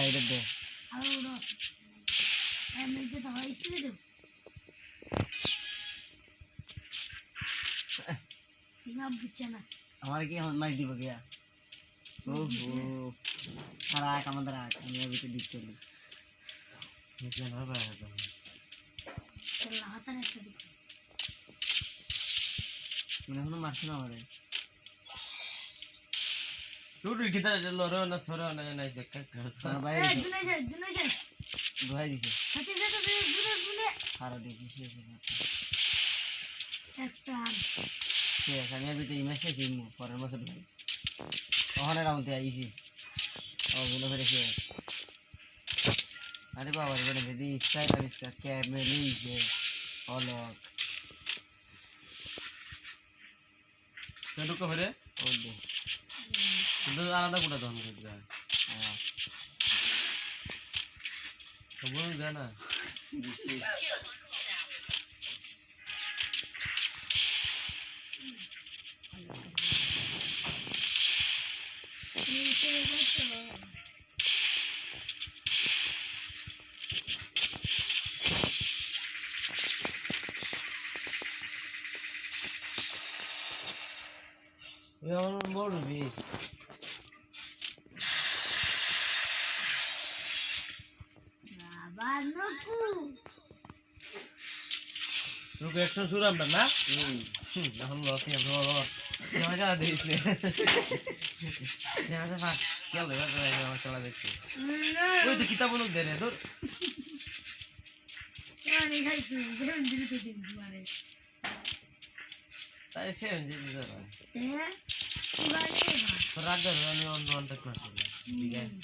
এটা দে আর ওরা এমনি যে দাও একটু দে তিনা বুঝছে না আমার কি এখন মারি দিব গিয়া ওহো সারা আমাদের আমি ভিতরে দিক চলি নিচে না বাইরে তো চল হাতার একটা দিক মনে হলো মারছ না আমারে টুটু কিতা লরে না সরে না নাইছে কাক করতে বাইরে জুনাই যা দোহাই দিছে হাতে যা তো জুনে সারা দেখি শেষ একটা ঠিক আছে আমি ভিতরে ইমেজে কিনবো পরের মাসে ভাই ওখানে রাউন্ডে আইছি ও বলে ফেলেছি আরে বাবা রে বলে দিদি স্টাইল আর স্টাইল ক্যামেলি যে অলক টুটু কো হরে ও দে টুটু আলাদা কোটা দন করতে খবর জানা দিছি এমন বড় বি বাবা নকু রুক অ্যাকশন শুরু আমরা না এখন লস নিয়ে ধর জায়গা দিস নে জায়গা ভাগ চল এবার আমার চলা দেখছি ওই তো কিতাব লোক দে রে ধর মানে খাই তুই যেন দিলি তো দিন মানে তাই সে যে ধর তে কুলালে তো রাগ ধর আমি অন্য অন্ট করছি ঠিক আছে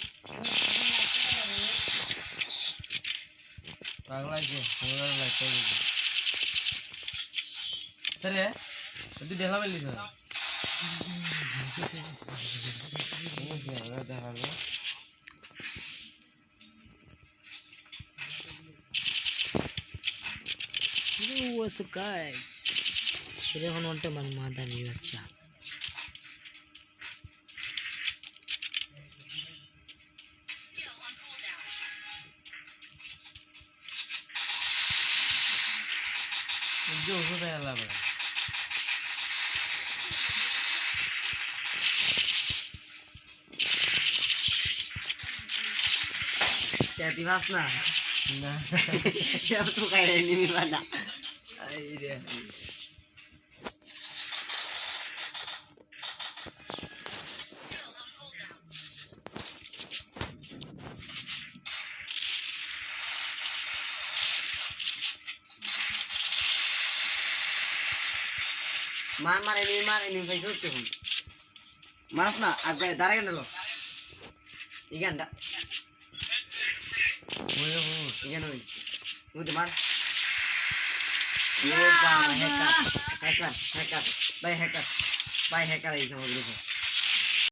পাগলা যে পুরো লাগতে দিবি তরে তুই দেখলা মেলি স্যার দেখালো What's up guys? Today on one time mother bacha. जो होता है लाभ क्या दिवास ना ना क्या तो कह रहे नहीं वाला अरे मार ini कैसे होते हो मारस ना आगे दारा के लो इगन दा ओए हो इगन होई मुझे मार ये बाबा हैकर बाय हैकर आई समझ लो